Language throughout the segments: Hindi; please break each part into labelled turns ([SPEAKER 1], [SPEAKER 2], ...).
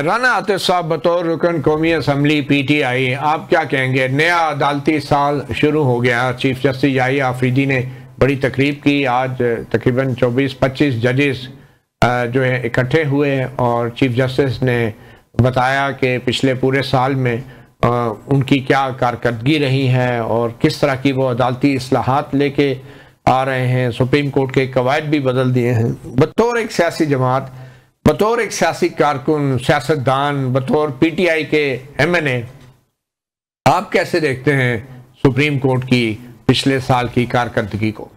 [SPEAKER 1] राना आतिफ साहब बतौर रुकन कौमी असम्बली PTI, आप क्या कहेंगे? नया अदालती साल शुरू हो गया। चीफ जस्टिस याहिया आफरीदी ने बड़ी तकरीब की। आज तकरीबन 24-25 जजेस जो है इकट्ठे हुए और चीफ जस्टिस ने बताया कि पिछले पूरे साल में उनकी क्या कारकर्दगी रही है और किस तरह की वो अदालती इस्लाहात लेके आ रहे हैं। सुप्रीम कोर्ट के कवायद भी बदल दिए हैं। बतौर एक सियासी जमात, बतौर एक सियासी कारकुन, सियासतदान, बतौर PTI के MNA, आप कैसे देखते हैं सुप्रीम कोर्ट की पिछले साल की कारकर्दगी को?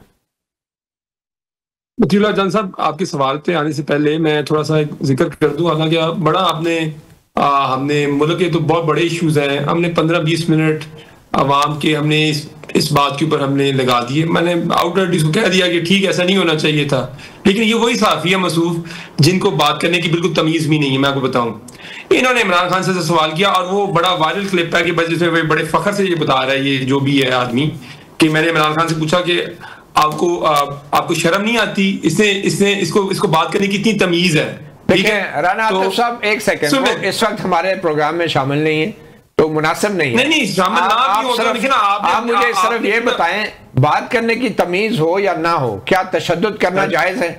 [SPEAKER 2] मतीउल्लाह जान साहब, आपके सवाल पे आने से पहले मैं थोड़ा सा एक जिक्र कर दूं। हालांकि बड़ा हमने मुल्क के तो बहुत बड़े इश्यूज हैं, हमने 15-20 मिनट आवाम के हमने इस बात के ऊपर हमने लगा दिए। मैंने आउटराइट इसको कह दिया कि ठीक ऐसा नहीं होना चाहिए था, लेकिन ये वही साफी है मसूफ जिनको बात करने की बिल्कुल तमीज भी नहीं है। मैं आपको बताऊं, इन्होंने इमरान खान से सवाल किया और वो बड़ा वायरल क्लिप है कि जिसमें बड़े फख्र से ये बता रहा है, ये जो भी है आदमी, कि मैंने इमरान खान से पूछा कि आपको शर्म नहीं आती? इसको बात करने की इतनी तमीज है।
[SPEAKER 1] देखिए राना आतिफ साहब, एक सेकंड, इस वक्त हमारे प्रोग्राम में शामिल नहीं है तो मुनासिब नहीं है।
[SPEAKER 2] नहीं, शामिल
[SPEAKER 1] आप मुझे सिर्फ ये बताएं, बात करने की तमीज हो या ना हो, क्या तशद्दुद करना जायज है?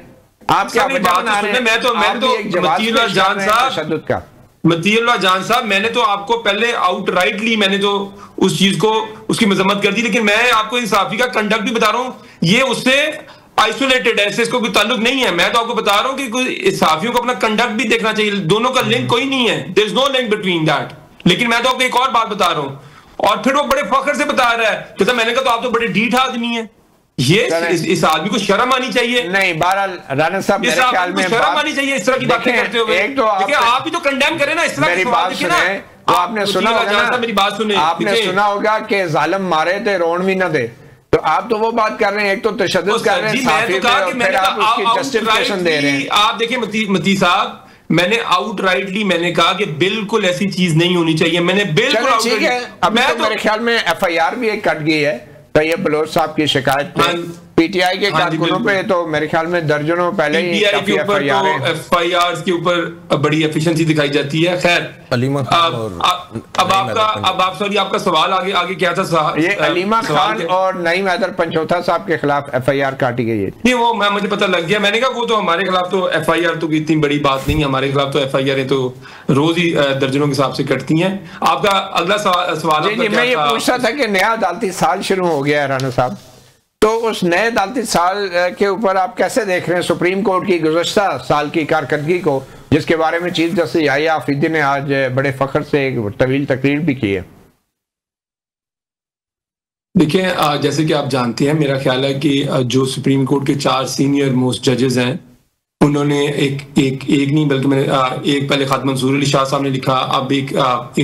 [SPEAKER 1] आप क्या वजह बना रहे हैं? मैं तो
[SPEAKER 2] मतीउल्लाह जान साहब,
[SPEAKER 1] तशद्दुद का
[SPEAKER 2] मतीउल्लाह जान साहब, मैंने तो आपको पहले आउटराइटली मैंने तो उस चीज को उसकी मजम्मत कर दी, लेकिन मैं आपको इंसाफी का कंडक्ट भी बता रहा हूँ। ये उससे आइसोलेटेड है, इसको कोई ताल्लुक नहीं है। मैं तो आपको बता रहा हूँ कि इंसाफियों को अपना कंडक्ट भी देखना चाहिए। दोनों का लिंक कोई नहीं है, there is no link between that. लेकिन मैं तो आपको एक और बात बता रहा हूँ और फिर वो बड़े फख्र से बता रहा है कि मैंने कहा तो आप तो बड़े ढीठ आदमी हैं। ये इस आदमी को शर्म आनी चाहिए।
[SPEAKER 1] नहीं, बहरहाल राना साहब, मेरे ख्याल में
[SPEAKER 2] शर्म आनी चाहिए इस तरह की बातें करते हुए।
[SPEAKER 1] एक तो
[SPEAKER 2] आप ही तो कंडेम करें ना इस तरह की बात सुने।
[SPEAKER 1] तो आपने सुना होगा,
[SPEAKER 2] मेरी बात सुने,
[SPEAKER 1] आपने सुना होगा कि जालिम मारे थे रोन भी न दे। तो आप तो वो बात कर रहे हैं, एक तो तशद्दुद कर रहे हैं, फिर आप उसकी जस्टिफिकेशन दे रहे हैं।
[SPEAKER 2] आप देखिए मती साहब, मैंने आउटराइटली मैंने कहा कि बिल्कुल ऐसी चीज नहीं होनी चाहिए। मैंने बिल्कुल
[SPEAKER 1] ठीक है। अब तो मेरे ख्याल में FIR भी एक कट गई है तैयब बलोच साहब की शिकायत पे PTI के कारकुनों पे, तो मेरे ख्याल में दर्जनों पहले ही
[SPEAKER 2] FIR के ऊपर बड़ी एफिशिएंसी दिखाई जाती है। खैर, आपका सवाल आगे क्या था?
[SPEAKER 1] ये अलीमा खान और नईम हैदर पंचौथा साहब के खिलाफ FIR काटी गई है।
[SPEAKER 2] नहीं, वो मुझे पता लग गया। मैंने कहा वो तो हमारे खिलाफ तो FIR तो इतनी बड़ी बात नहीं है, हमारे खिलाफ तो FIR तो रोज ही दर्जनों के हिसाब से कटती हैं। आपका अगला सवाल
[SPEAKER 1] मैं ये पूछ रहा था कि नया अदालती साल शुरू हो गया है राना साहब, तो उस नए अदालती साल के ऊपर आप कैसे देख रहे हैं सुप्रीम कोर्ट की गुज़श्ता साल की कारकर्दगी को, जिसके बारे में चीफ जस्टिस याहिया आफरीदी ने आज बड़े फख्र से एक तवील तकरीर भी की है?
[SPEAKER 2] देखिए, जैसे कि आप जानते हैं, मेरा ख्याल है कि जो सुप्रीम कोर्ट के 4 सीनियर मोस्ट जजेस हैं, उन्होंने एक नहीं बल्कि मैंने एक पहले खत मंसूर अली शाह साहब ने लिखा, अब एक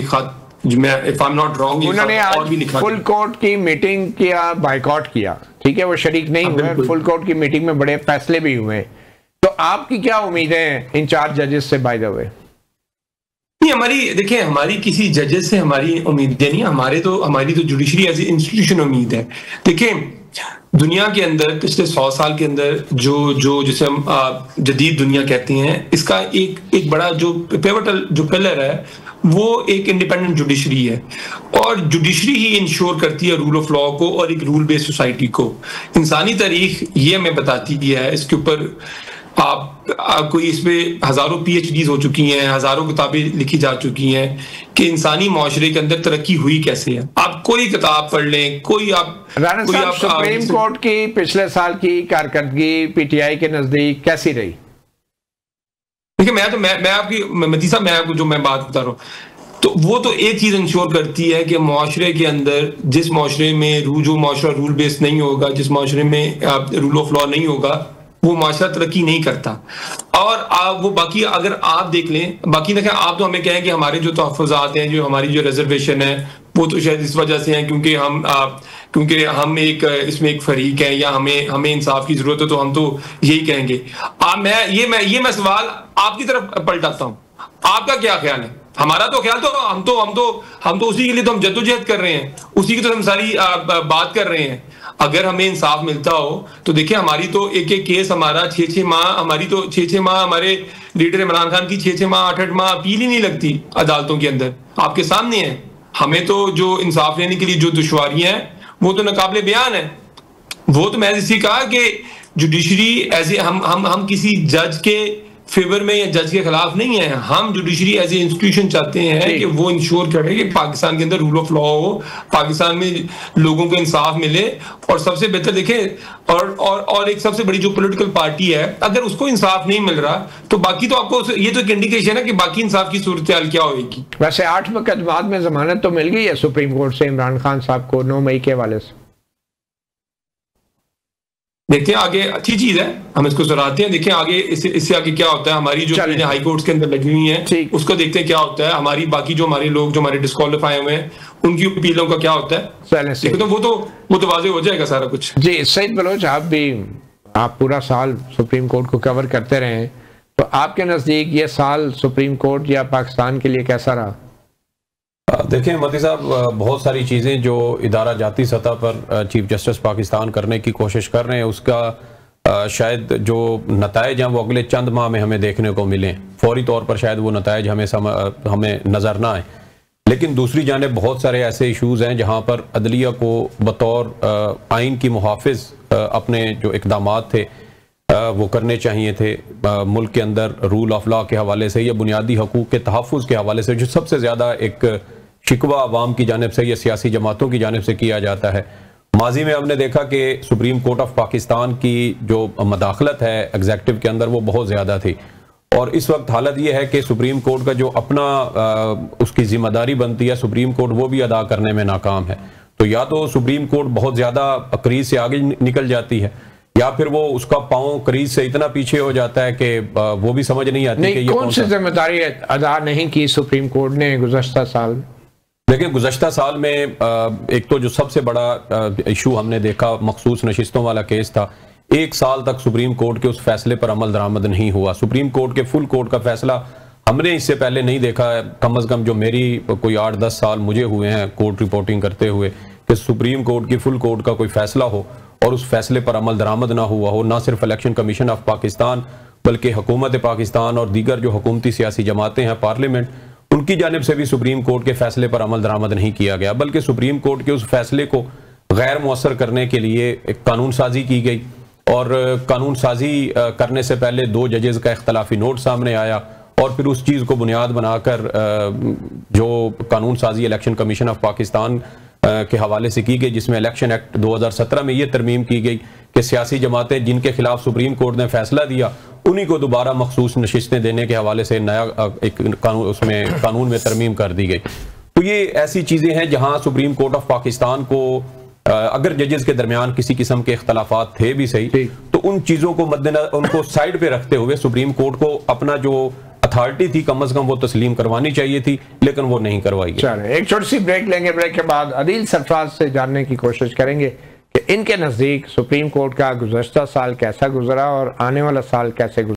[SPEAKER 2] खत if I am not wrong
[SPEAKER 1] उन्होंने आज फुल कोर्ट की मीटिंग किया, बाइकआउट किया। ठीक है, वो शरीक नहीं हुए, फुल कोर्ट की मीटिंग में बड़े फैसले भी हुए। तो आपकी क्या उम्मीदें हैं इन 4 जजेस से? बाय द वे,
[SPEAKER 2] देखिए, हमारी किसी जजेस से हमारी उम्मीदें नहीं, हमारी तो जुडिशरी एज ए इंस्टीट्यूशन उम्मीद है। देखिए, दुनिया के अंदर पिछले 100 साल के अंदर जो जिसे हम जदीद दुनिया कहते हैं, इसका एक बड़ा जो पिवटल जो पिलर है वो एक इंडिपेंडेंट जुडिशरी है। और जुडिशरी ही इंश्योर करती है रूल ऑफ लॉ को और एक रूल बेस्ड सोसाइटी को। इंसानी तारीख ये हमें बताती है, इसके ऊपर आपको इसमें हजारों PhDs हो चुकी हैं, हजारों किताबें लिखी जा चुकी हैं कि इंसानी माशरे के अंदर तरक्की हुई कैसे है। आप कोई किताब पढ़ लें,
[SPEAKER 1] सुप्रीम कोर्ट की पिछले साल की कारकर्दगी PTI के नजदीक कैसी रही?
[SPEAKER 2] देखिए, मैं आपकी मती साहब, मैं आपको जो मैं बात बता रहा हूँ, तो वो तो एक चीज इंश्योर करती है कि माशरे के अंदर, जिस माशरे में जो माशरा रूल बेस्ड नहीं होगा, जिस माशरे में रूल ऑफ लॉ नहीं होगा, वो माशरा तरक्की नहीं करता। और वो बाकी अगर आप देख लें, बाकी देखें, आप तो हमें कहें कि हमारे जो तहफ़्फ़ुज़ात हैं, जो हमारी जो रिजर्वेशन है, वो तो शायद इस वजह से है क्योंकि हम इसमें एक फरीक है या हमें इंसाफ की जरूरत है, तो हम तो यही कहेंगे। मैं सवाल आपकी तरफ पलटाता हूँ, आपका क्या ख्याल है? हमारा तो ख्याल तो हम तो उसी के लिए तो हम जद्दोजहद कर रहे हैं, उसी की तो हम सारी बात कर रहे हैं। अगर हमें इंसाफ मिलता हो तो देखिए, हमारी तो एक एक केस हमारा 6-6 माह, हमारी तो 6-6 माह, हमारे लीडर इमरान खान की 6-6 माह 8-8 माह अपील ही नहीं लगती अदालतों के अंदर। आपके सामने है। हमें तो जो इंसाफ लेने के लिए जो दुश्वारियां हैं वो तो नाकाबिले बयान है। वो तो मैं इसी कहा कि जुडिशरी ऐसे हम किसी जज के फेवर में या जज के खिलाफ नहीं है। हम जुडिशरी एज ए इंस्टीट्यूशन चाहते हैं कि वो इंश्योर करे कि पाकिस्तान के अंदर रूल ऑफ लॉ हो, पाकिस्तान में लोगों को इंसाफ मिले। और सबसे बेहतर देखें, और एक सबसे बड़ी जो पॉलिटिकल पार्टी है, अगर उसको इंसाफ नहीं मिल रहा तो बाकी तो आपको ये तो एक इंडिकेशन है कि बाकी इंसाफ की सूरत हाल क्या होगी।
[SPEAKER 1] वैसे 8 मुकदमात में जमानत तो मिल गई है सुप्रीम कोर्ट से इमरान खान साहब को 9 मई के हवाले से।
[SPEAKER 2] देखते हैं आगे, अच्छी चीज है, हम इसको सराहते हैं। देखिए आगे इससे आगे क्या होता है। हमारी जो चीजें हाई कोर्ट्स के अंदर लगी हुई हैं उसको देखते हैं क्या होता है। हमारी बाकी जो हमारे लोग जो हमारे डिस्क्वालीफाई हुए हैं उनकी अपीलों का क्या होता है। तो वो तो वाजे हो जाएगा सारा कुछ। जी
[SPEAKER 1] सईद बलोच, आप पूरा साल सुप्रीम कोर्ट को कवर करते रहे, तो आपके नजदीक ये साल सुप्रीम कोर्ट या पाकिस्तान के लिए कैसा रहा?
[SPEAKER 3] देखें मती साहब, बहुत सारी चीज़ें जो इदारा जाती सतह पर चीफ जस्टिस पाकिस्तान करने की कोशिश कर रहे हैं, उसका शायद जो नतायज हैं वो अगले चंद माह में हमें देखने को मिलें। फौरी तौर पर शायद वो नतायज हमें नज़र ना आए, लेकिन दूसरी जानिब बहुत सारे ऐसे इशूज़ हैं जहाँ पर अदलिया को बतौर आइन की मुहाफिज अपने जो इक़दामात थे वो करने चाहिए थे। मुल्क के अंदर रूल ऑफ लॉ के हवाले से या बुनियादी हकूक़ के तहफ़्फ़ुज़ के हवाले से जो सबसे ज़्यादा एक शिकवा अवाम की जानिब से या सियासी जमातों की जानिब से किया जाता है। माजी में हमने देखा कि सुप्रीम कोर्ट ऑफ पाकिस्तान की जो मदाखलत है एग्जेक्टिव के अंदर वो बहुत ज़्यादा थी, और इस वक्त हालत ये है कि सुप्रीम कोर्ट का जो अपना उसकी जिम्मेदारी बनती है सुप्रीम कोर्ट वो भी अदा करने में नाकाम है। तो या तो सुप्रीम कोर्ट बहुत ज़्यादा क्रीज से आगे निकल जाती है, या फिर वो उसका पांव क्रीज से इतना पीछे हो जाता है कि वो भी समझ नहीं आती कि ये
[SPEAKER 1] कौन सी जिम्मेदारी अदा नहीं की सुप्रीम कोर्ट ने गुज़श्ता साल।
[SPEAKER 3] देखिए गुज़श्ता साल में एक तो जो सबसे बड़ा इशू हमने देखा मखसूस नशिस्तों वाला केस था। 1 साल तक सुप्रीम कोर्ट के उस फैसले पर अमल दरामद नहीं हुआ। सुप्रीम कोर्ट के फुल कोर्ट का फैसला हमने इससे पहले नहीं देखा है, कम अज़ कम जो मेरी कोई 8-10 साल मुझे हुए हैं कोर्ट रिपोर्टिंग करते हुए, कि सुप्रीम कोर्ट की फुल कोर्ट का कोई फैसला हो और उस फैसले पर अमल दरामद ना हुआ हो। ना सिर्फ इलेक्शन कमीशन ऑफ पाकिस्तान बल्कि हुकूमत पाकिस्तान और दीगर जो हुकूमती सियासी जमातें हैं पार्लियामेंट, उनकी जानिब से भी सुप्रीम कोर्ट के फैसले पर अमल दरामद नहीं किया गया, बल्कि सुप्रीम कोर्ट के उस फैसले को गैर मुअस्सर करने के लिए एक कानून साजी की गई। और कानून साजी करने से पहले 2 जजेस का इख्तलाफी नोट सामने आया और फिर उस चीज़ को बुनियाद बनाकर जो कानून साजी इलेक्शन कमीशन ऑफ पाकिस्तान के हवाले से की गई, जिसमें इलेक्शन एक्ट 2017 में ये तरमीम की गई कि सियासी जमातें जिनके खिलाफ सुप्रीम कोर्ट ने फैसला दिया उन्हीं को दोबारा मखसूस नशिस्तें देने के हवाले से नया एक कानून में तरमीम कर दी गई। तो ये ऐसी चीज़ें हैं जहां सुप्रीम कोर्ट ऑफ पाकिस्तान को अगर जजेस के दरमियान किसी किस्म के इख्तलाफात थे भी सही, तो उन चीज़ों को मद्देनजर उनको साइड पे रखते हुए सुप्रीम कोर्ट को अपना जो अथॉरिटी थी कम अज कम वो तस्लीम करवानी चाहिए थी, लेकिन वो नहीं करवाई।
[SPEAKER 1] चलिए एक छोटी सी ब्रेक लेंगे, ब्रेक के बाद अदील सरफराज से जानने की कोशिश करेंगे कि इनके नज़दीक सुप्रीम कोर्ट का गुज़श्ता साल कैसा गुजरा और आने वाला साल कैसे गुजरा।